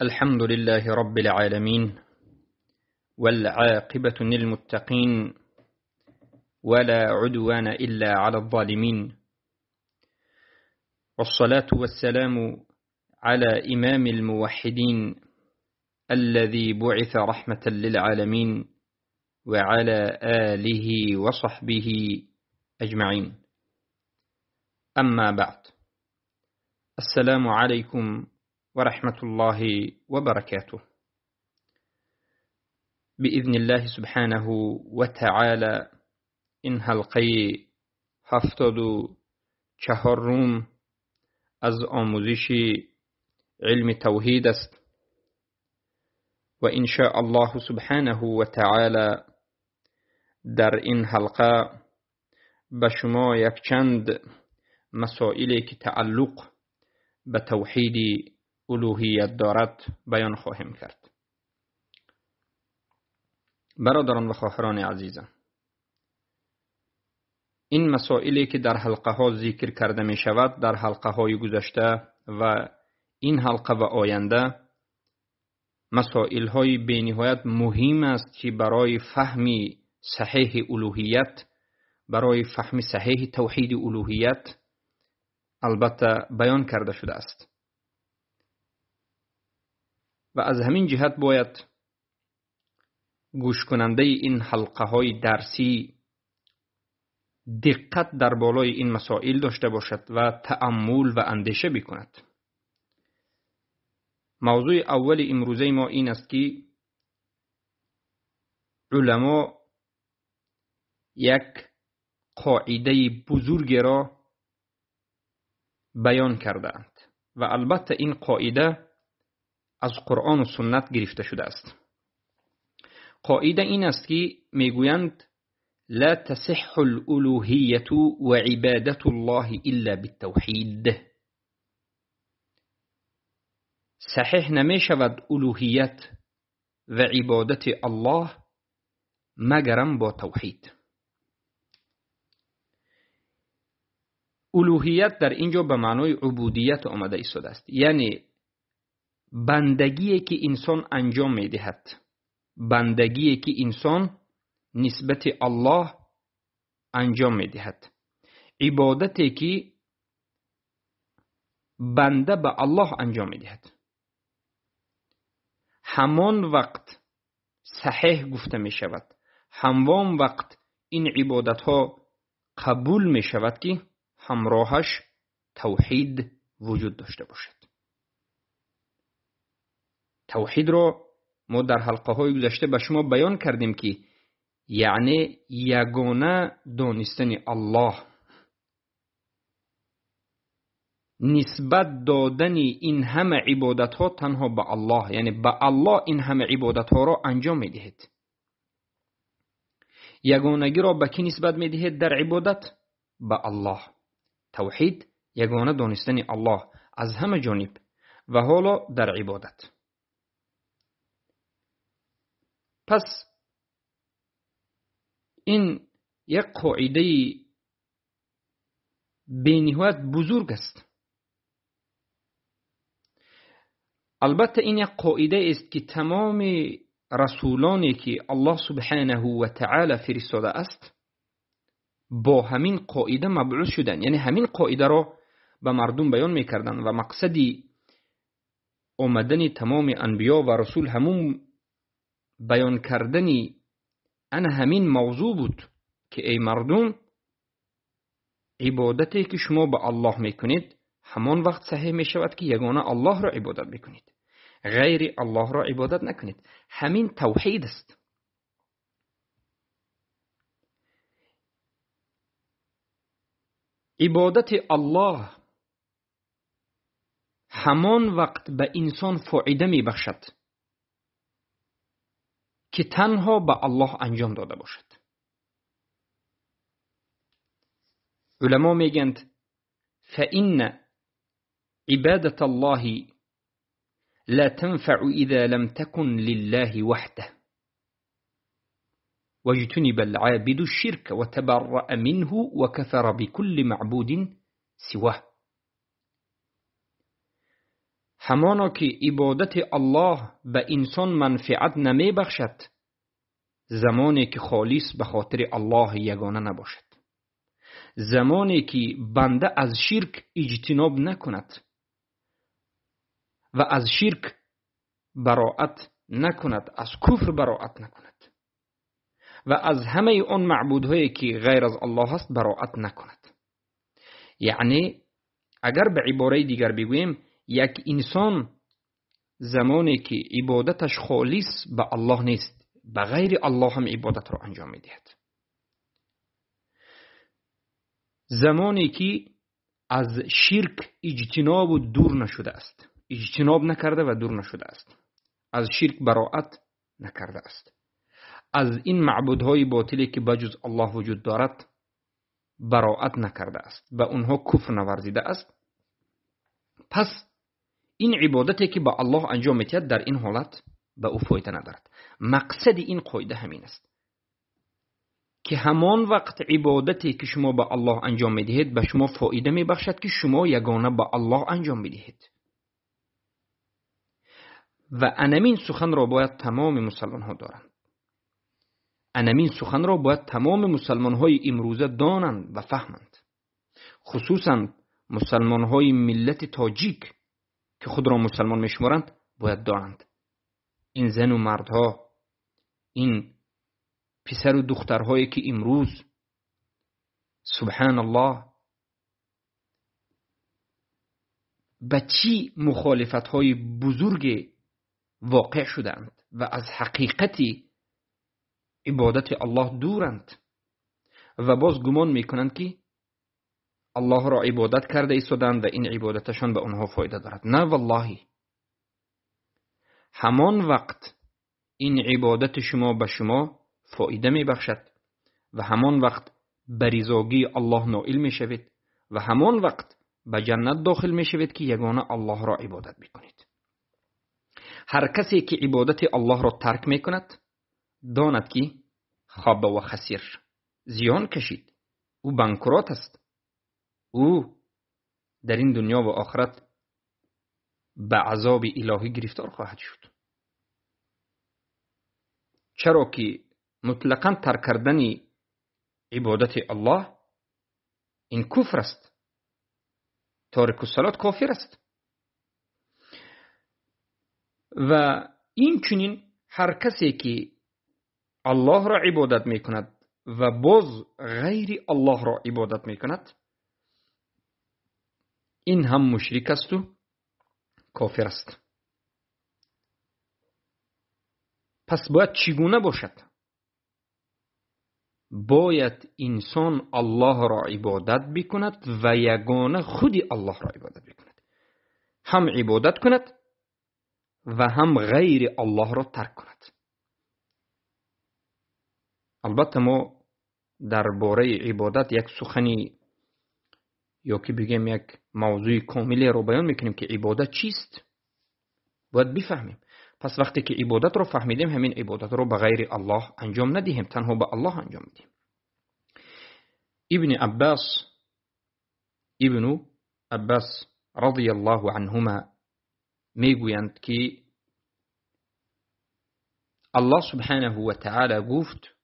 الحمد لله رب العالمين والعاقبة للمتقين ولا عدوان إلا على الظالمين، والصلاة والسلام على إمام الموحدين الذي بعث رحمة للعالمين وعلى آله وصحبه أجمعين. أما بعد، السلام عليكم ورحمة الله وبركاته. بإذن الله سبحانه وتعالى این حلقه 74 از آموزش علم توحید است و ان شاء الله سبحانه و تعالی در این حلقه به شما یک چند مسائلی که تعلق به توحید الوهیت دارد بیان خواهیم کرد. برادران و خواهران عزیزم، این مسائلی که در حلقه ها ذکر کرده می شود در حلقه های گذشته و این حلقه و آینده مسائل های بینهایت مهم است که برای فهم صحیح الوهیت، برای فهم صحیح توحید الوهیت البته بیان کرده شده است و از همین جهت باید گوش کننده این حلقه های درسی دقت در بالای این مسائل داشته باشد و تأمل و اندیشه بکند. موضوع اول امروزه ما این است که علما یک قاعده بزرگ را بیان کردند و البته این قاعده از قرآن و سنت گرفته شده است. قاعده این است که میگویند لا تصح الالوهیت و عبادت الله الا بالتوحید. صحیح نمی شود الوهیت و عبادت الله مگرم با توحید. الوهیت در اینجا به معنای عبودیت آمده ایستاده است، یعنی بندگی که انسان انجام می دهد، بندگی که انسان نسبت الله انجام می دهد، عبادتی که بنده به الله انجام می دهد. همان وقت صحیح گفته می شود، همان وقت این عبادت ها قبول می شود که همراهش توحید وجود داشته باشد. توحید را ما در حلقه های گذشته به شما بیان کردیم که یعنی یگانه دانستن الله، نسبت دادن این همه عبادت ها تنها به الله، یعنی به الله این همه عبادت ها را انجام می دهید. یگانگی را به کی نسبت می دهید در عبادت؟ به الله. توحید یگانه دانستن الله از همه جانب و حالا در عبادت. پس این یک قاعده بینهایت بزرگ است. البته این یک قاعده است که تمام رسولانی که الله سبحانه و تعالی فرستاده است با همین قاعده مبعوث شدن، یعنی همین قاعده را به مردم بیان میکردن و مقصدی آمدن تمام انبیا و رسول همون بیان کردنی همین موضوع بود که ای مردم، عبادتی که شما به الله میکنید همان وقت صحیح میشود که یگانه الله را عبادت میکنید، غیر الله را عبادت نکنید. همین توحید است. عبادت الله همان وقت به انسان فایده میبخشد که تنها به الله انجام داده باشد. علما میگند فإن عبادة الله لا تنفع إذا لم تكن لله وحده واجتنب العابد الشرك وتبرأ منه وكفر بكل معبود سواه. همانا که عبادت الله به انسان منفعت نمی بخشد زمانی که خالص به خاطر الله یگانه نباشد، زمانی که بنده از شرک اجتناب نکند و از شرک براءت نکند، از کفر براءت نکند و از همه آن معبودهایی که غیر از الله است براءت نکند. یعنی اگر به عباره دیگر بگوییم، یک انسان زمانی که عبادتش خالص به الله نیست، به غیر الله هم عبادت را انجام می‌دهد. زمانی که از شرک اجتناب و دور نشده است، اجتناب نکرده و دور نشده است، از شرک براءت نکرده است، از این معبودهای باطلی که بجز الله وجود دارد براءت نکرده است، به اونها کفر نورزیده است، پس این عبادتی که به الله انجام می‌دهد در این حالت به او فایده ندارد. مقصد این قاعده همین است که همان وقت عبادتی که شما به الله انجام می‌دهید به شما فایده می‌بخشد که شما یگانه به الله انجام می‌دهید. و انمین سخن را باید تمام مسلمان ها دارند. انمین سخن را باید تمام مسلمان های امروزه دانند و فهمند. خصوصا مسلمان های ملت تاجیک که خود را مسلمان میشمارند باید دانند. این زن و مردها، این پسر و دخترهایی که امروز سبحان الله به چی مخالفت های بزرگ واقع شدند و از حقیقتی عبادت الله دورند و باز گمان میکنند که الله را عبادت کرده ایستادند و این عبادتشان به آنها فایده دارد. نه والله، همان وقت این عبادت شما به شما فایده میبخشد و همان وقت به رضایت الله نائل میشوید و همان وقت به جنت داخل میشوید که یگانه الله را عبادت میکنید. هر کسی که عبادت الله را ترک میکند داند که خاب و خسیر، زیان کشید، او بانکرات است، او در این دنیا و آخرت به عذاب الهی گرفتار خواهد شد. چرا که مطلقاً ترک کردن عبادت الله این کفر است. تارک الصلات کافر است. و این چنین هر کسی که الله را عبادت می کند و باز غیر الله را عبادت می کند این هم مشرک است و کافر است. پس باید چگونه باشد؟ باید انسان الله را عبادت بکند و یگانه خود الله را عبادت بکند. هم عبادت کند و هم غیر الله را ترک کند. البته ما درباره عبادت یک سخنی یا که بگیم یک موضوع کاملی رو بیان میکنیم که عبادت چیست؟ باید بفهمیم. پس وقتی که عبادت رو فهمیدیم همین عبادت رو به غیر الله انجام ندهیم، تنها به الله انجام بدیم. ابن عباس رضی الله عنهما میگویند که الله سبحانه و تعالی گفت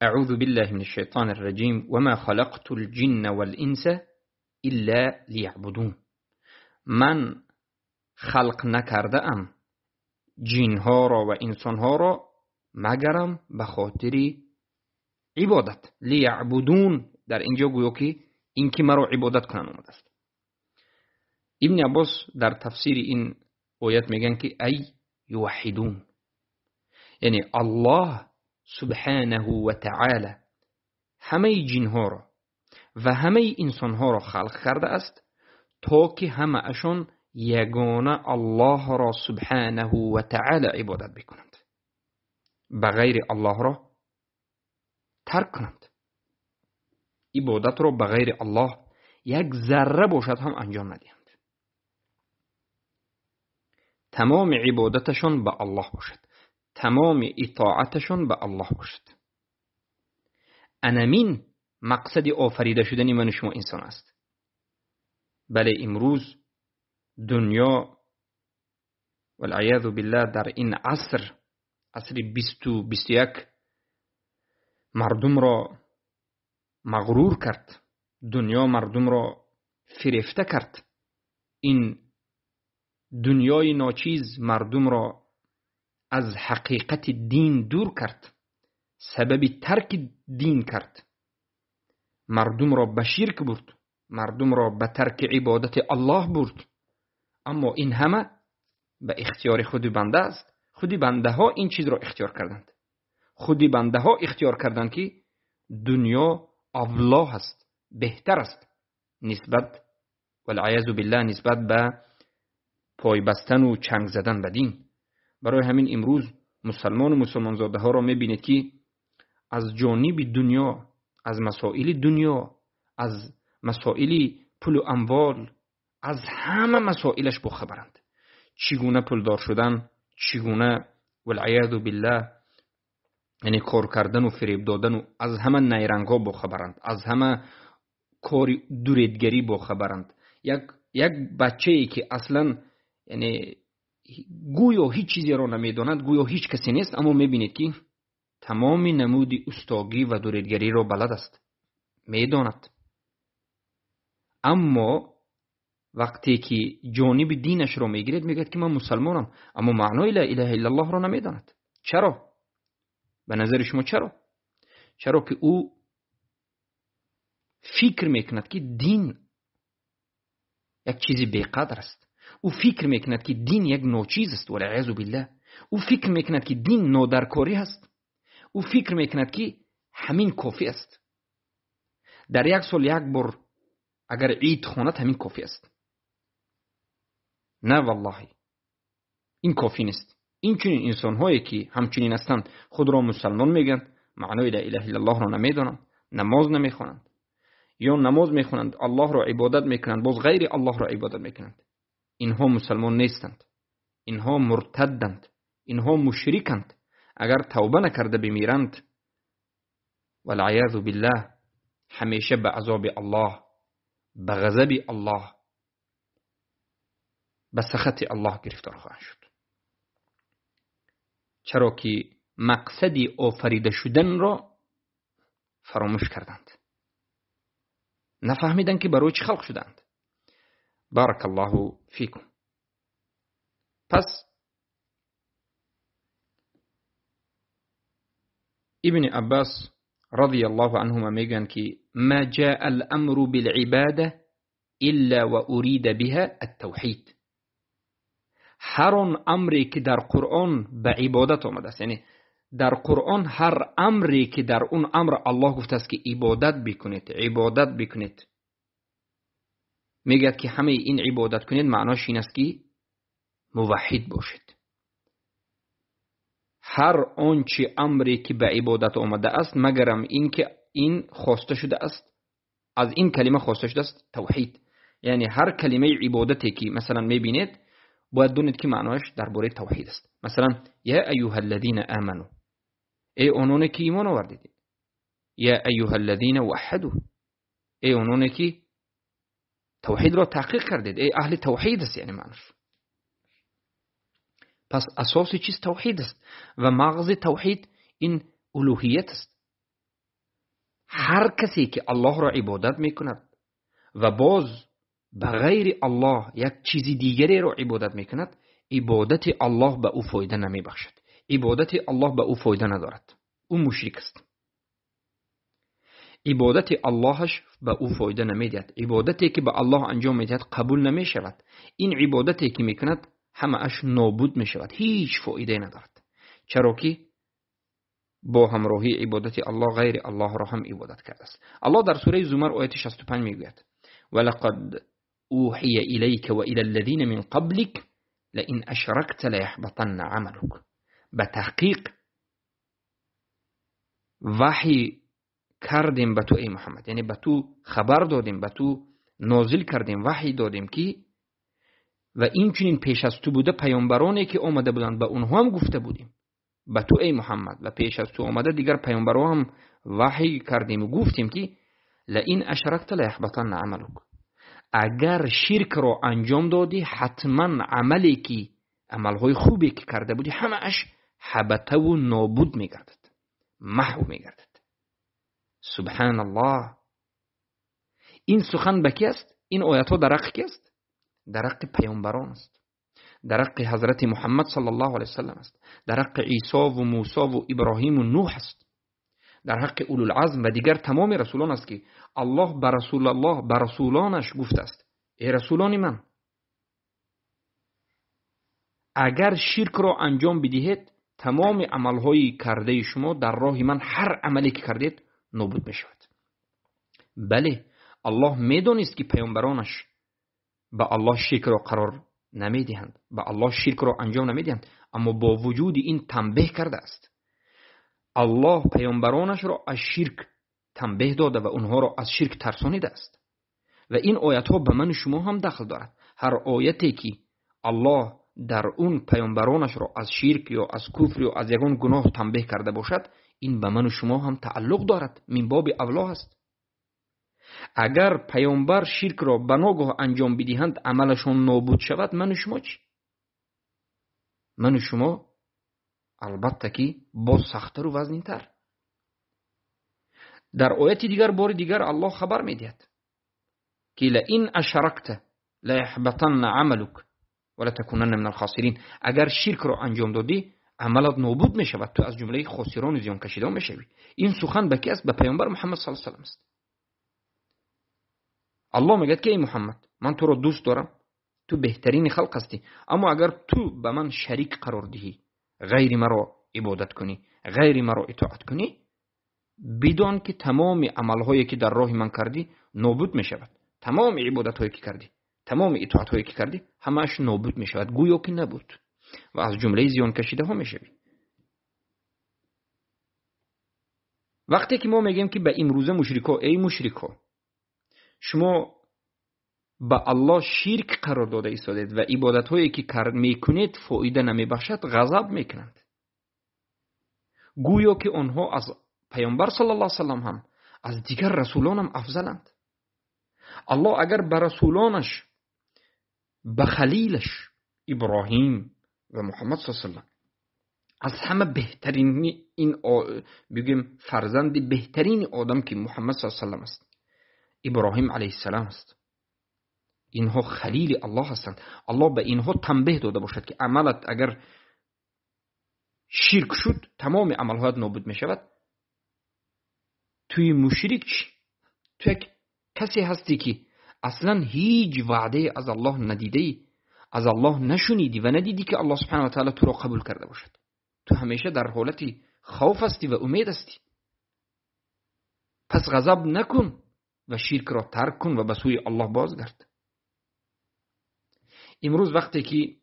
اعوذ بالله من الشیطان الرجیم وما خلقت الجن والانس الا لیعبدون. من خلق نکرده ام جنها را و انسانها را مگرم به خاطر عبادت. لیعبدون در اینجا گویا که این که مرا عبادت کنن اومده است. ابن عباس در تفسیر این آیت میگن که ای یوحدون، یعنی الله سبحانه و تعالی همه جنها را و همه انسانها را خلق کرده است تا که همه اشان یگانه الله را سبحانه و تعالی عبادت بکنند، به غیر الله را ترک کنند. عبادت را به غیر الله یک ذره باشد هم انجام ندهند. تمام عبادتشان به الله باشد، تمام اطاعتشان به الله باشد. انمین مقصد آفریده شدن من شما انسان است. بله امروز دنیا والعیاذ بالله در این عصر 2021 مردم را مغرور کرد، دنیا مردم را فریفته کرد. این دنیای ناچیز مردم را از حقیقت دین دور کرد، سبب ترک دین کرد، مردم را به شرک برد، مردم را به ترک عبادت الله برد. اما این همه به اختیار خود بنده است. خودی بنده ها این چیز را اختیار کردند. خودی بنده ها اختیار کردند که دنیا اولا است، بهتر است نسبت والعیاذ بالله نسبت به پای بستن و چنگ زدن به دین. برای همین امروز مسلمان و مسلمانزاده ها را میبینید که از جانب دنیا، از مسائل دنیا، از مسائل پول و اموال، از همه مسائلش بخبرند. چگونه پولدار شدن، چگونه والعیاذ بالله یعنی کار کردن و فریب دادن و از همه نیرنگ ها بخبرند، از همه کار دوریدگری بخبرند. یک بچه ای که اصلا یعنی گویا هیچ چیزی را نمیداند، گویا هیچ کسی نیست، اما میبینید که تمام نمود استاگی و دوریدگری را بلد است، میداند. اما وقتی که جانب دینش را میگیرد میگه که من مسلمانم، اما معنای لا اله الا الله را نمیداند. چرا؟ به نظر شما چرا؟ چرا که او فکر میکند که دین یک چیزی بیقدر است. او فکر میکند که دین یک ناچیز است والعیاذ بالله. او فکر میکند که دین نادرکاری است. او فکر میکند که همین کافی است. در یک سال یک بار اگر عید خواند همین کافی است. نه والله این کافی نیست. این چنین انسان هایی که همچنین هستند خود را مسلمان میگن، معنای لا اله الا الله را نمیدانند، نماز نمیخوانند، یا نماز میخوانند الله را عبادت میکنند باز غیر الله را عبادت میکنند. اینها مسلمان نیستند، اینها مرتدند، اینها مشرکند. اگر توبه نکرده بمیرند والعیاذ بالله همیشه به عذاب الله، به غضب الله، به سخط الله گرفتار خواهند شد. چرا که مقصد آفریده شدن را فراموش کردند، نفهمیدند که برای چه خلق شدند. بارک الله فیکم. پس ابن عباس رضی الله عنهما میگن که ما جاء الامر بالعباده الا و اريد بها التوحید. هر آن امری که در قرآن به عبادت آمده است، یعنی در قرآن هر امری که در اون امر الله گفته است که عبادت بکنید، میگه که همه این عبادت کنید معناش این است که موحد باشید. هر آنچه امری که به عبادت آمده است مگرم این که این خواسته شده است، از این کلمه خواسته شده است توحید. یعنی هر کلمه عبادتی که مثلا میبینید باید دونید که معناش درباره توحید است. مثلا یا ایها الذین آمنو، ای اونانی که ایمان آوردید. یا ایها الذین وحدوا، ای اونانی که توحید را تحقیق کردید، ای اهل توحید است. یعنی معناش پس اساس چیز توحید است و مغز توحید این الوهیت است. هر کسی که الله را عبادت میکند و باز به غیر الله یک چیزی دیگری را عبادت میکند، عبادت الله به او فایده نمیبخشد، عبادت الله به او فایده ندارد، او مشرک است. عبادت اللهش به او فایده نمیدهد، عبادتی که به الله انجام میدهد قبول نمیشود. این عبادتی که میکند همه اش نابود میشود، هیچ فایده ندارد. چرا که با همراهی عبادت الله غیر الله را هم عبادت کرده است. الله در سوره زمر آیه 65 میگوید ولقد اوحی الیک و الی الذین من قبلک لئن اشرکت لیحبطن عملک. به تحقیق وحی کردیم به تو ای محمد، یعنی به تو خبر دادیم، به تو نازل کردیم، وحی دادیم که و این چنین پیش از تو بوده پیامبرانی که آمده بودند به اونها هم گفته بودیم به تو ای محمد، و پیش از تو آمده دیگر پیامبران هم وحی کردیم و گفتیم که لئن اشرکت لیحبطن عملک. اگر شرک را انجام دادی حتما عملی که عملهای خوبی که کرده بودی همه اش حبطه و نابود میگردد، محو میگردد. سبحان الله. این سخن به کی است؟ این آیات ها در حق کی است؟ در حق پیامبران است، در حق حضرت محمد صلی الله علیه وسلم است، در حق عیسی و موسی و ابراهیم و نوح است، در حق اولو العزم و دیگر تمام رسولان است که الله به رسولانش گفته است ای رسولان من، اگر شرک را انجام بدهید تمام عملهای کرده شما در راه من هر عملی که کردید نابود می شود. بله الله میدونست که پیامبرانش به الله شرک را قرار نمیدهند، به الله شرک را انجام نمیدهند، اما با وجود این تنبیه کرده است. الله پیامبرانش را از شرک تنبیه داده و اونها را از شرک ترسانیده است و این آیت ها به من شما هم دخل دارد. هر آیتی که الله در اون پیامبرانش را از شرک یا از کفر یا از یگان گناه تنبیه کرده باشد این به من شما هم تعلق دارد، من باب اولا است. اگر پیامبر شرک را به ناگاه انجام بدهند عملشون نابود شود، من شما چی؟ من شما البته که باز سخت‌تر و وزن‌تر. در آیت دیگر بار دیگر الله خبر میدهد که لئن اشرکت لیحبطن عملک ولتکونن من الخاسرین. اگر شرک را انجام دادی عملت نابود می شود، تو از جمله خاسران و زیان کشیدان می شوی. این سخن به کی است؟ به پیامبر محمد صلی الله علیه و آله است. الله میگه که ای محمد من تو را دوست دارم، تو بهترین خلق هستی، اما اگر تو به من شریک قرار دهی، غیر مرا عبادت کنی، غیر مرا اطاعت کنی، بدون که تمام عملهایی که در راه من کردی نابود می شود. تمام عبادتهایی که کردی، تمام اطاعتهایی که کردی همش نابود می شود، گویا که نبود و از جمله زیان کشیده ها می شوی. وقتی که ما میگیم که به امروزه مشرکا ای مشرکا شما به الله شرک قرار داده ایستادید و عبادتهایی که میکنید فایده نمیبخشد، غضب میکنند، گویا که آنها از پیامبر صلی الله علیه و سلم هم از دیگر رسولان هم افضلند. الله اگر به رسولانش، به خلیلش ابراهیم و محمد صلی الله علیه و سلم از همه بهترین این بگیم فرزند بهترین آدم که محمد صلی الله علیه و سلم است، ابراهیم علیه السلام است، اینها خلیل الله هستند. الله به اینها تنبیه داده باشد که عملت اگر شرک شد تمام عملهایت نابود می شود. توی مشرک چی؟ تو یک کسی هستی که اصلا هیچ وعده از الله ندیدی، از الله نشنیدی و ندیدی که الله سبحانه و تعالی تو را قبول کرده باشد. تو همیشه در حالت خوف هستی و امید هستی. پس غضب نکن و شرک را ترک کن و به سوی الله بازگرد. امروز وقتی که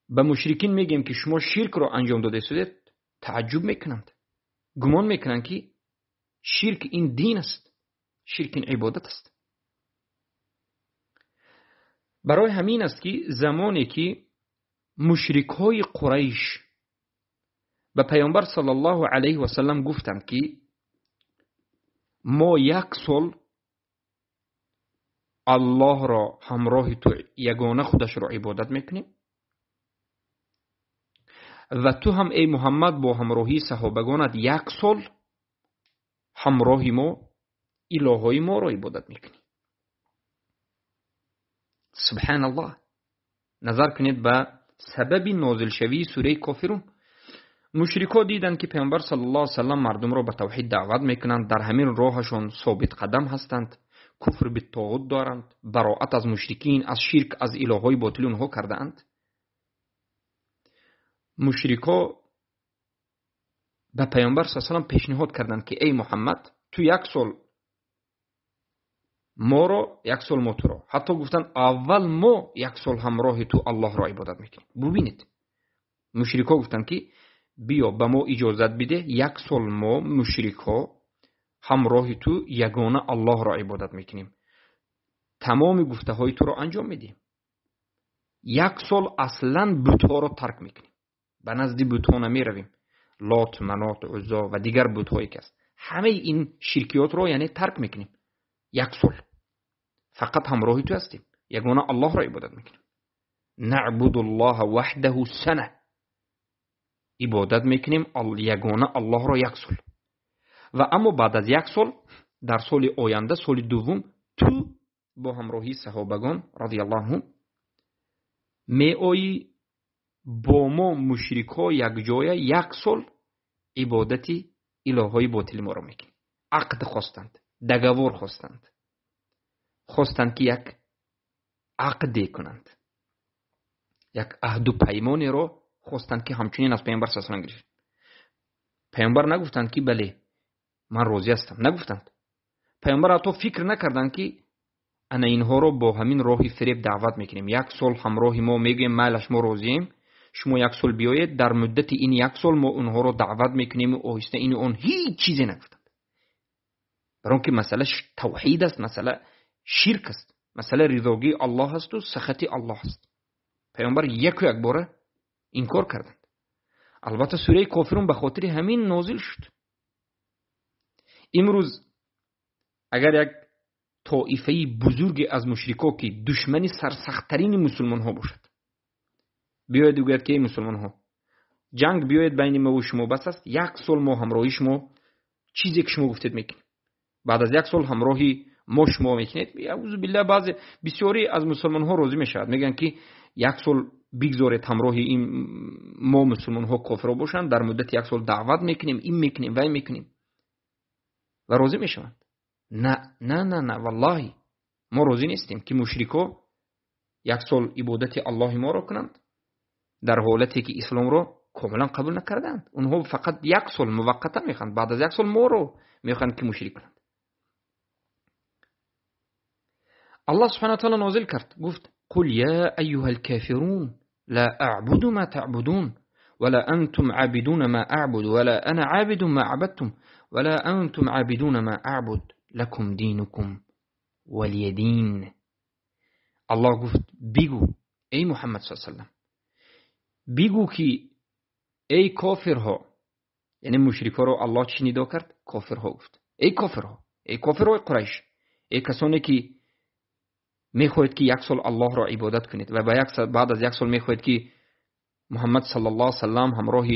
به مشرکین میگیم که شما شرک را انجام داده اید، تعجب میکنند، گمان میکنند که شرک این دین است، شرک این عبادت است. برای همین است که زمانی که مشرکای قریش به پیامبر صلی الله علیه و سلم گفتند که ما یک سال الله را همراه تو یگانه خودش را عبادت میکنیم و تو هم ای محمد با همراهی صحابگانت یک سال همراه ما الههای ما را عبادت میکنی. سبحان الله. نظر کنید به سبب نازل شوی سوره کافرون. مشرکا دیدند که پیامبر صلی الله علیه و سلم مردم را به توحید دعوت میکنند، در همین راهشون ثابت قدم هستند، کفر به طاغوت دارند، براءت از مشرکین، از شرک، از الههای باطل اونها کرده اند. مشرکا به پیامبر صلی الله علیه و سلم پیشنهاد کردند که ای محمد تو یک سال ما را، یک سال ما تو را، حتی گفتن اول ما یک سال همراه تو الله را عبادت میکنیم. ببینید مشرکا گفتند که بیا به ما اجازت بده یک سال ما مشرکا همراه تو یگانه الله را عبادت میکنیم، تمام گفته های تو را انجام میدیم، یک سال اصلا بت‌ها را ترک میکنیم، به نزد بت‌ها نمیرویم، لات، منات، عزا و دیگر بت‌هایی که است، همه این شرکیات را یعنی ترک میکنیم یک سال. فقط همراهی تو هستیم، یگانه الله را عبادت میکنیم. نعبد الله وحده سنه، عبادت میکنیم یگانه الله را یک سال. و اما بعد از یک سال، در سال آینده، سال دوم، تو با همراهی صحابگان رضی الله عنهم می آیی با ما مشرکا یک جای یک سال عبادتی الههای باطل ما را میکنیم. عقد خواستند، دگوار خواستند که یک عقد کنند، یک عهد و پیمانی را خواستند که همچنین از پیامبر صلی الله علیه و آله گرفت. پیامبر نگفتند که بله من راضی هستم، نگفتند. پیامبر حتی فکر نکردند که انا اینها را با همین راهی فریب دعوت میکنیم، یک سال همراه ما میگیم مالش ما راضییم، شما یک سال بیایید، در مدت این یک سال ما اونها را دعوت میکنیم و آهسته این و اون. هیچ چیزی نگفتند. برای که مسئله توحید است، مسئله شرک است، مسئله رضاگی الله است و سخط الله است. پیامبر یک باره انکار کردند. البته سوره کافرون به خاطر همین نازل شد. امروز اگر یک طائفه بزرگ از مشرکا که دشمنی سرسخت‌ترین مسلمان ها باشد بیاید و گوید که مسلمان ها جنگ بیاید بین ما و شما بس است، یک سال ما همراهی شما چیزی که شما گفتید میکنیم، بعد از یک سال همراهی ما شما میکنید. اعوذ بالله، بعضی بسیاری از مسلمان ها راضی میشود، میگن که یک سال بگذارید همراهی این ما مسلمان ها کافر باشند، در مدت یک سال دعوت میکنیم، این میکنیم و این میکنیم و راضی میشوند. نه نه نه نه، والله ما راضی نیستیم که مشرکا یک سال عبادت الله ما را کنند در حالتی که اسلام را کاملا قبول نکردند. اونها فقط یک سال موقتا میخواند، بعد از یک سال ما رو میخواند که مشرک کنند. الله سبحانه و تعالی نازل کرد، گفت قل یا ایها الكافرون لا اعبد ما تعبدون ولا انتم عابدون ما اعبد ولا انا عابد ما عبدتم ولا انتم عابدون ما اعبد لكم دینکم ولی دین. الله گفت بگو ای محمد صلی الله علیه و سلم، بگو که ای کافرها، یعنی مشرکا رو الله چی ندا کرد؟ کافرها گفت. ای کافرها، ای کافرهای قریش، ای کسانی که میخواهید که یک سال الله را عبادت کنید و بعد از یک سال میخواهید که محمد صلی الله علیه و سلم همراه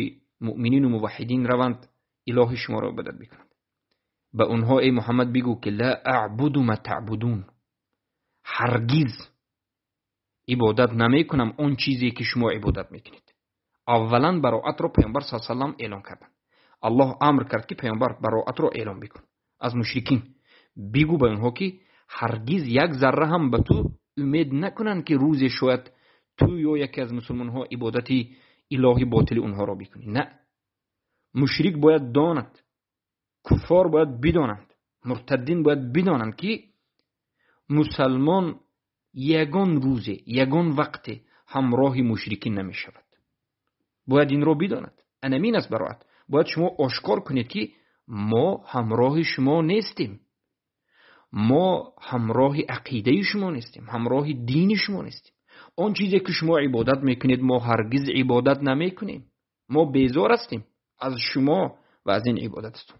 مؤمنین و موحدین روند اله شما را عبادت بکنند. به اونها ای محمد بگو که لا اعبد ما تعبدون، هرگز عبادت نمی کنم اون چیزی که شما عبادت میکنید. اولا براءت را پیامبر صلی الله علیه و سلم اعلان کردند. الله امر کرد که پیامبر براءت را اعلان بکن از مشرکین. بگو به اونها که هرگز یک ذره هم به تو امید نکنند که روز شاید تو یا یکی از مسلمان ها عبادتی الهی باطل اونها را بکنی. نه، مشرک باید داند، کفار باید بدانند، مرتدین باید بدانند که مسلمان یگان روز، یگان وقت همراه مشرکین نمی شود. باید این را بداند. انمین است برایت. باید شما آشکار کنید که ما همراه شما نیستیم، ما همراه عقیده شما نیستیم، همراه دین شما نیستیم. آن چیزی که شما عبادت میکنید ما هرگز عبادت نمیکنیم. ما بیزار هستیم از شما و از این عبادتتون.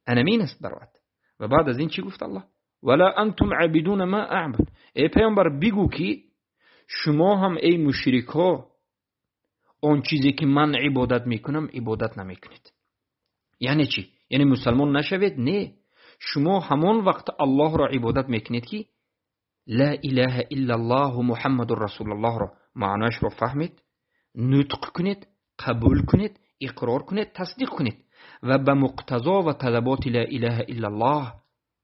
انمین است برایت. و بعد از این چی گفت الله؟ ولا انتم عابدون ما اعبد. ای پیامبر بگو که شما هم ای مشرکا آن چیزی که من عبادت میکنم عبادت نمیکنید. یعنی چی؟ یعنی مسلمان نشوید؟ نه، شما همان وقت الله را عبادت میکنید که لا اله الا الله و محمد رسول الله را معناش را فهمید، نطق کنید، قبول کنید، اقرار کنید، تصدیق کنید و به مقتضا و طلبات لا اله الا الله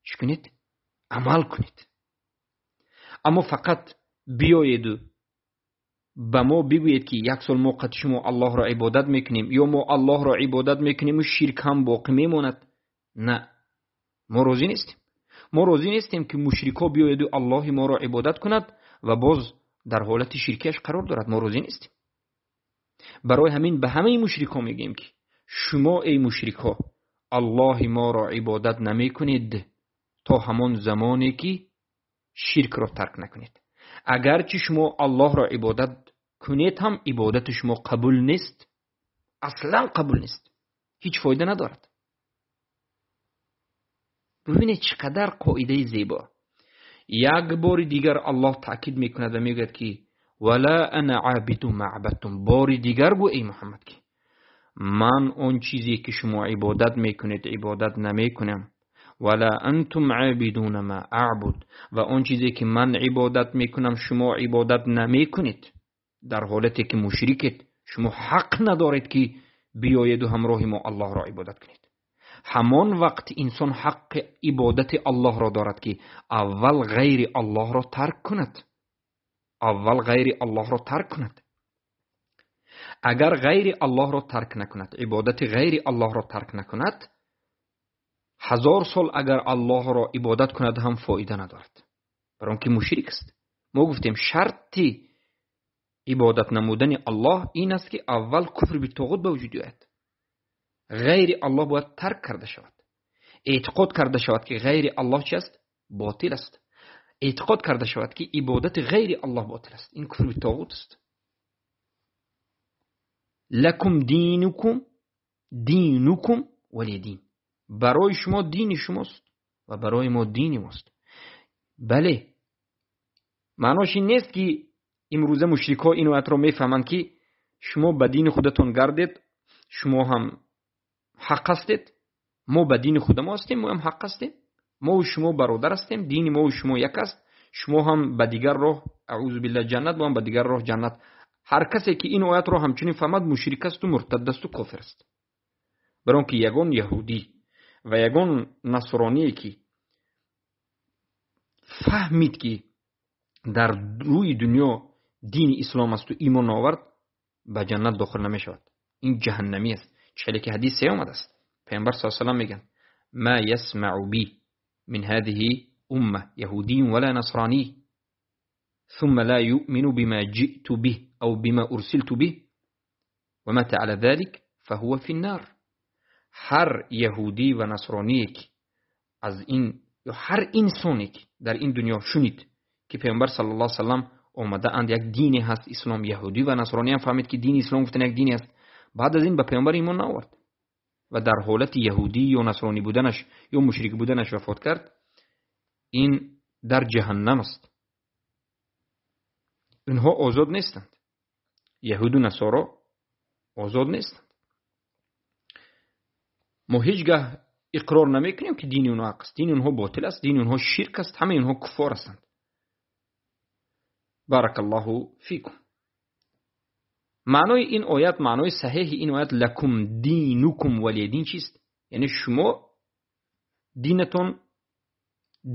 چی کنید؟ عمل کنید. اما فقط بیایید و به ما بگویید که یک سال ما قد شما الله را عبادت میکنیم یا ما الله را عبادت میکنیم و شرک هم باقی میماند. نه، ما راضی نیستیم. ما راضی نیستیم که مشرکا بیاید و الله ما را عبادت کند و باز در حالت شرکیش قرار دارد. ما راضی نیستیم. برای همین به همه مشرکا میگیم که شما ای مشرکا الله ما را عبادت نمی کنید تا همان زمانی که شرک را ترک نکنید. اگرچه شما الله را عبادت کنید هم عبادت شما قبول نیست، اصلا قبول نیست، هیچ فایده ندارد. ببینید چقدر قاعده زیبا. یک بار دیگر الله تاکید میکند و میگوید که ولا انا عابد ما عبدتم. بار دیگر گو ای محمد که من اون چیزی که شما عبادت میکنید عبادت نمیکنم. ولا انتم عابدون ما اعبد. و اون چیزی که من عبادت میکنم شما عبادت نمیکنید. در حالتی که مشرکید، شما حق ندارید که بیایید و همراه ما الله را عبادت کنید. همان وقت انسان حق عبادت الله را دارد که اول غیر الله را ترک کند. اول غیر الله را ترک کند. اگر غیر الله را ترک نکند، عبادت غیر الله را ترک نکند، 1000 سال اگر الله را عبادت کند هم فایده ندارد، برای آنکه مشرک است. ما گفتیم شرطی عبادت نمودن الله این است که اول کفر به طاغوت به وجود آید. غیر الله باید ترک کرده شود. اعتقاد کرده شود که غیر الله چی است؟ باطل است. اعتقاد کرده شود که عبادت غیر الله باطل است. این کفر به طاغوت است. لکم دینکم ولی دین. برای شما دین شماست و برای ما دین ماست. بله، معناش این نیست که امروزه مشرکا این آیت را میفهمند که شما به دین خودتون گردید، شما هم حق هستید، ما به دین خود ما هستیم، ما هم حق هستیم، ما و شما برادر هستیم، دین ما و شما یک است، شما هم به دیگر راه اعوذ بالله جنت، ما هم به دیگر راه جنت. هر کسی که این آیت را همچنین فهمد مشرک است و مرتد است و کافر است. برای که یگان یهودی و یگان نصرانی که فهمید که در روی دنیا دین اسلام است و ایمان آورد به جنت داخل نمی شود. این جهنمی است. چهلی که حدیث آمده است. پیامبر صلی الله علیه و آله میگن ما يسمع بی من هذه امه یهودی ولا نصرانی ثم لا يؤمن بما جئت به او بما ارسلت به ومات على ذلك فهو في النار. هر یهودی و نصرانی که از این یا هر انسانی که در این دنیا شنید که پیامبر صلی الله علیه و سلم آمده اند یک دینی هست اسلام، یهودی و نصرانی هم فهمید که دین اسلام گفتن یک دینی است، بعد از این به پیامبر ایمان نآورد و در حالت یهودی یا نصرانی بودنش یا مشرک بودنش وفات کرد، این در جهنم است. اینها آزاد نیستند. یهود و نصارا آزاد نیستند. ما هیچگاه اقرار نمیکنیم که دین اونها حق است. دین اونها باطل است، دین اونها شرک است، همه اونها کفار هستند. بارک الله فیکم. معنای این آیت، معنای صحیح این آیت لکم دینکم ولی دین چیست؟ یعنی شما دینتون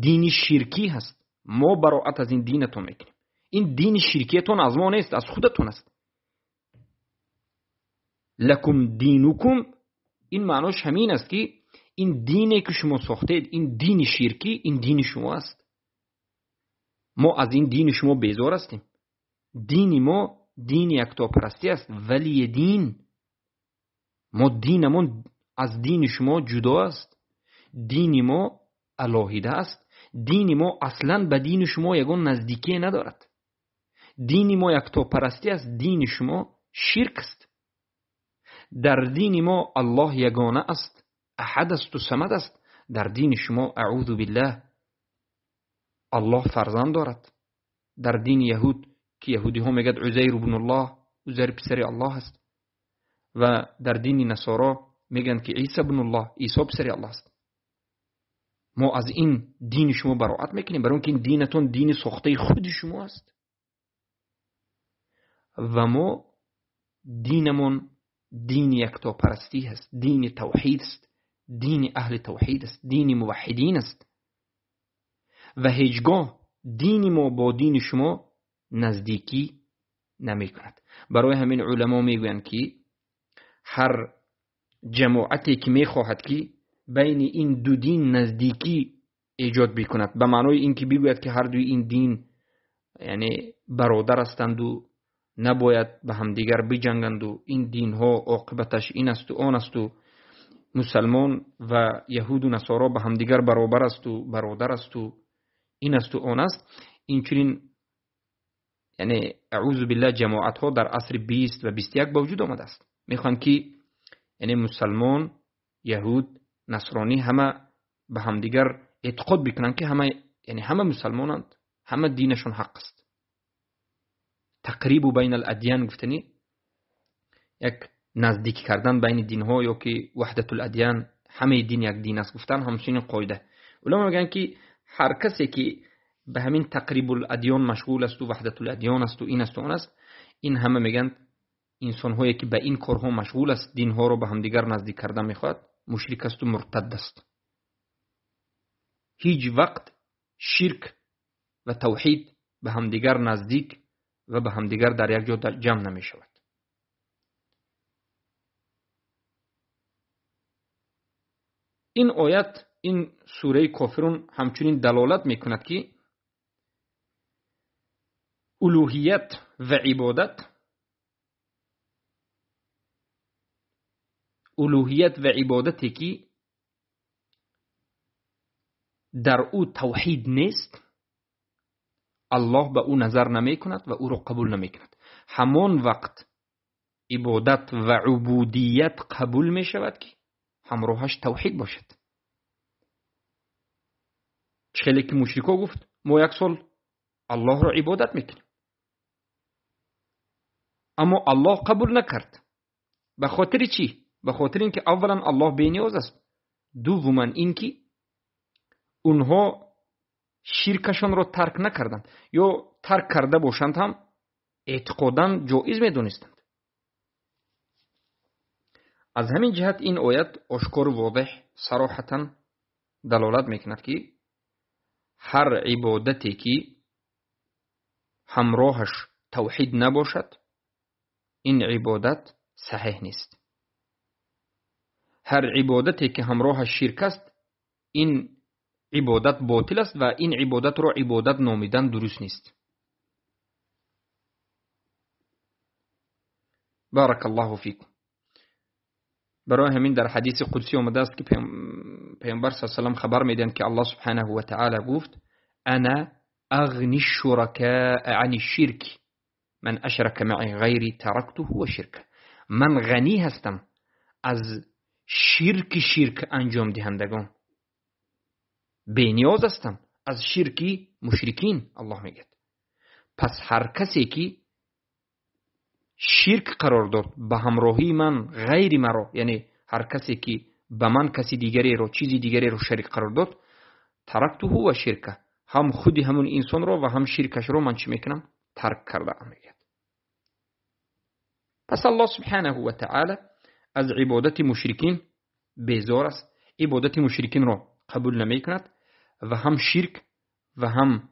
دینی شرکی هست، ما براءت از این دینتون میکنیم. این دین شرکیتون از ما نیست، از خودتون است. لکم دینکم این معناش همین است که این دینی که شما ساختید، این دین شرکی، این دین شما است. ما از این دین شما بیزار هستیم. دین ما دین یکتاپرستی است، ولی دین ما دینمون از دین شما جدا است. دین ما علاهیده است. دین ما اصلا به دین شما یگان نزدیکی ندارد. دین ما یکتاپرستی است، دین شما شرک است. در دین ما الله یگانه است، احد است و صمد است. در دین شما اعوذ بالله الله فرزند دارد. در دین یهود که یهودی ها میگد عزیر ابن الله، عزیر پسر الله است، و در دین نصارا میگن که عیسی ابن الله، عیسی پسر الله است. ما از این دین شما براءت میکنیم، برای اینکه این دینتون دین ساخته خود شما است و ما دینمون دین یکتاپرستی هست، دین توحید است، دین اهل توحید است، دین موحدین است و هیچگاه دین ما با دین شما نزدیکی نمی کند. برای همین علما میگویند که هر جماعتی که میخواهد که بین این دو دین نزدیکی ایجاد بکند، به معنای این که بگوید که هر دوی این دین یعنی برادر هستند و نباید به هم دیگر بجنگند و این دین ها عاقبتش این است و آن است و مسلمان و یهود و نصارا به هم دیگر برابر است و برادر است و این است و آن است، این چنین یعنی اعوذ بالله جماعت ها در عصر 20 و 21 به وجود آمده است. میخوان که یعنی مسلمان، یهود، نصرانی همه به همدیگر اعتقاد بکنن که همه مسلمانند، همه دینشون حق است. تقریب بین الادیان گفتنی یک نزدیک کردن بین دین ها، یا که وحدت الادیان، همه دین یک دین است گفتن، همچنین قاعده. علما میگن که هر کسی که به همین تقریب الادیان مشغول است و وحدت الادیان است و این است و اون است، این همه میگن انسان هایی که به این کارها مشغول است، دین ها رو به هم دیگر نزدیک کردن میخواد، مشرک است و مرتد است. هیچ وقت شرک و توحید به هم دیگر نزدیک و به هم دیگر در یک جا جمع نمی شود. این آیت، این سوره کافرون همچنین دلالت میکند که الوهیت و عبادتی که در او توحید نیست، الله به او نظر نمی کند و او را قبول نمی کند. همان وقت عبادت و عبودیت قبول می شود که همراهش توحید باشد. خیلی که مشرکا گفت ما یک سال الله را عبادت میکنیم، اما الله قبول نکرد. به خاطر چی؟ به خاطر اینکه اولا الله بی‌نیاز است، دوما اینکه اونها شرکشان را ترک نکردند، یا ترک کرده باشند هم اعتقاداً جایز میدونستند. از همین جهت این آیت آشکار و واضح صراحتاً دلالت میکند که هر عبادتی که همراهش توحید نباشد، این عبادت صحیح نیست. هر عبادتی که همراهش شرک است، این عبادت باطل است و این عبادت را عبادت نامیدن درست نیست. بارک الله فیکم. برای همین در حدیث قدسی آمده است که پیامبر صلی الله علیه و آله خبر میدن که الله سبحانه و تعالی گفت انا اغنی الشرکاء عن الشرک من اشرک معی غیری ترکته و شرک. من غنی هستم از شرک انجام دهندگان، بی‌نیاز هستم از شرک مشرکین. الله میگه پس هر کسی که شرک قرار داد به همراهی من غیر مرا، یعنی هر کسی که به من کسی دیگری رو، چیزی دیگری رو شریک قرار داد، ترکته و شرکه، هم خودی همون انسان رو و هم شرکش رو من چی میکنم؟ ترک کرده میگه. پس الله سبحانه و تعالی از عبادت مشرکین بیزار است، عبادت مشرکین رو قبول نمی کند و هم شرک و هم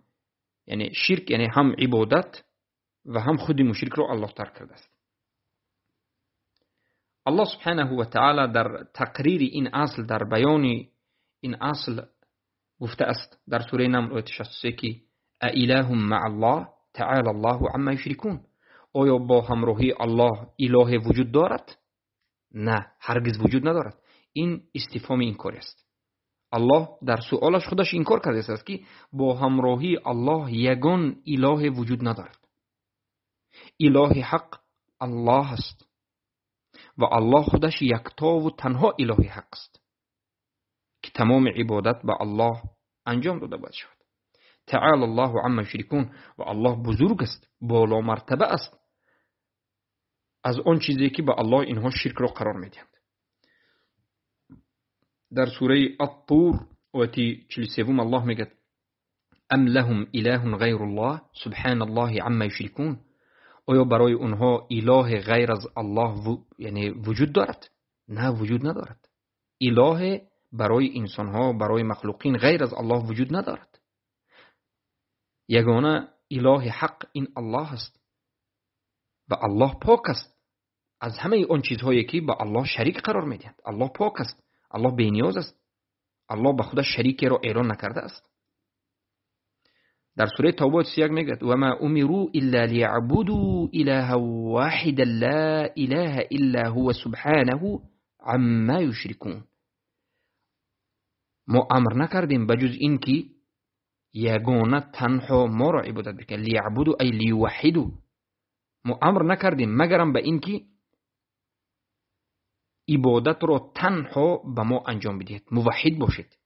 یعنی شرک یعنی هم عبادت و هم خود مشرک رو الله ترک کرده است. الله سبحانه و تعالی در تقریر این اصل، در بیان این اصل گفته است در سوره نمل آیه 63 که اله مع الله تعالی الله عما یشرکون. آیا با همراهی الله اله وجود دارد؟ نه، هرگز وجود ندارد. این استفهام انکاری است. الله در سوالش خودش انکار کرده است که با همراهی الله یگان اله وجود ندارد. اله حق الله است و الله خودش یکتا و تنها اله حق است که تمام عبادت به الله انجام داده باید شود. تعالی الله عما یشرکون. و الله بزرگ است، بالا مرتبه است از آن چیزی که به الله اینها شرک را قرار میدهند. در سوره الطور آیه 43 الله میگه ام لهم اله غیر الله سبحان الله عما یشرکون. آیا برای اونها اله غیر از الله یعنی وجود دارد؟ نه، وجود ندارد. اله برای انسانها، برای مخلوقین غیر از الله وجود ندارد. یگانه اله حق این الله است و الله پاک است از همه اون چیزهایی که به الله شریک قرار میدهند. الله پاک است، الله بی‌نیاز است، الله به خودش شریکی را اعلان نکرده است. در سوره توبه 31 میگه و ما امروا الا ليعبدوا اله واحد لا اله الا هو سبحانه عما یشرکون. ما امر نکردیم بجز این که یگانه تنها ما را عبادت بکنن. لیعبدوا ای لیوحدوا. ما امر نکردیم مگرم به این که عبادت را تنها به ما انجام بدهید، موحد باشید.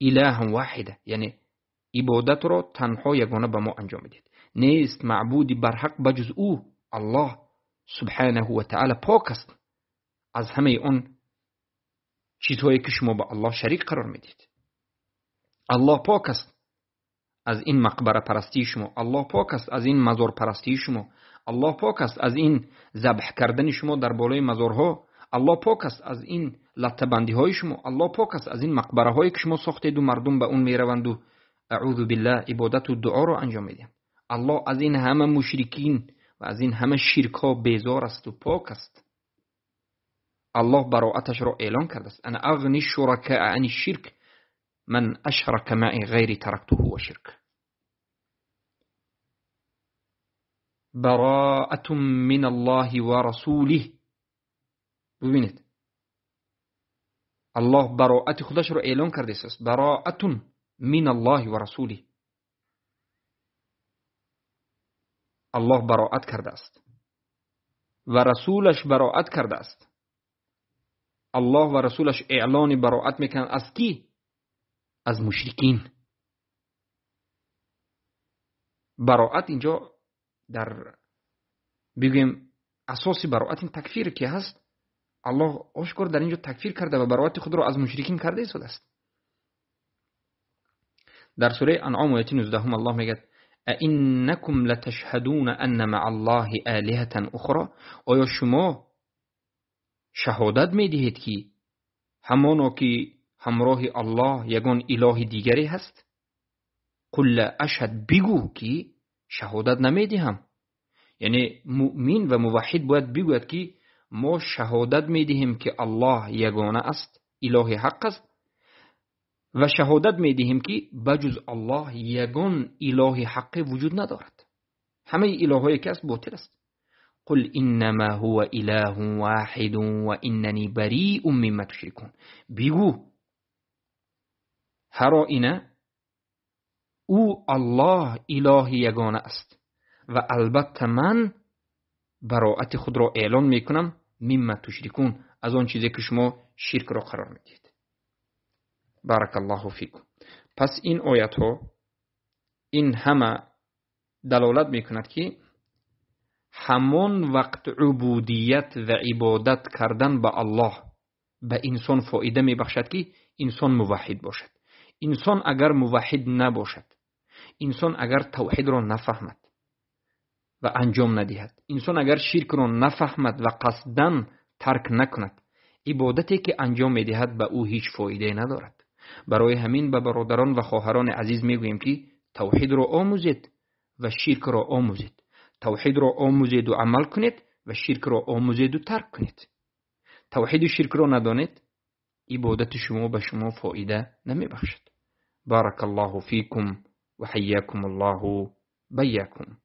اله واحده، یعنی عبادت را تنها یگانه به ما انجام میدید. نیست معبودی برحق بجز او. الله سبحانه و تعالی پاک است از همه اون چیزهایی که شما به الله شریک قرار میدید. الله پاک است از این مقبره پرستی شما. الله پاک است از این مزار پرستی شما. الله پاک است از این ذبح کردن شما در بالای مزارها. الله پاک است از این لطه‌بندی های شما. الله پاک است از این مقبره هایی که شما ساختید و مردم به اون میروند و اعوذ بالله عبادت و دعا رو انجام میدن. الله از این همه مشرکین و از این همه شرک ها بیزار است و پاک است. الله براءتش را اعلان کرده است. انا اغنی الشرکاء عن الشرک من اشرک معی غیر ترکته و شرک. براءت من الله و رسوله. ببینید الله براءت خودش را اعلان کرده است. براءت من الله و رسوله. الله براءت کرده است و رسولش براءت کرده است. الله و رسولش اعلان براءت میکنند از کی؟ از مشرکین. براءت اینجا در بگیم اساس براءت این تکفیر که هست. الله آشکار در اینجا تکفیر کرده و براءت خود را از مشرکین کرده است. در سوره انعام آیه 19 الله میگه اینکم لتشهدون ان مع الله آلهة اخرى. آیا شما شهادت میدهید که همانا که همراه الله یگان اله دیگری هست؟ قل اشهد، بگو که شهادت نمیدهم. یعنی مؤمن و موحد باید بگوید که ما شهادت میدهیم که الله یگانه است، اله حق است، و شهادت میدهیم که بجز الله یگان اله حق وجود ندارد. همه الهایی که است باطل است. قل انما هو اله واحد و اننی بریء مما تشركون. بگو هر اینه او الله اله یگانه است و البته من براءت خود را اعلان میکنم مما تشركون، از آن چیزی که شما شرک را قرار میدید. بارک الله فیکم. پس این آیات ها این همه دلالت میکند که همان وقت عبودیت و عبادت کردن به الله به انسان فایده میبخشد که انسان موحد باشد. انسان اگر موحد نباشد، انسان اگر توحید را نفهمد و انجام ندهد، انسان اگر شرک را نفهمد و قصداً ترک نکند، عبادتی که انجام میدهد به او هیچ فایده ندارد. برای همین به برادران و خواهران عزیز میگوییم که توحید را آموزید و شرک را آموزید. توحید را آموزید و عمل کنید و شرک را آموزید و ترک کنید. توحید و شرک را ندانید، عبادت شما به شما فایده نمی بخشد. بارک الله فیکم و حیاکم الله بیاکم.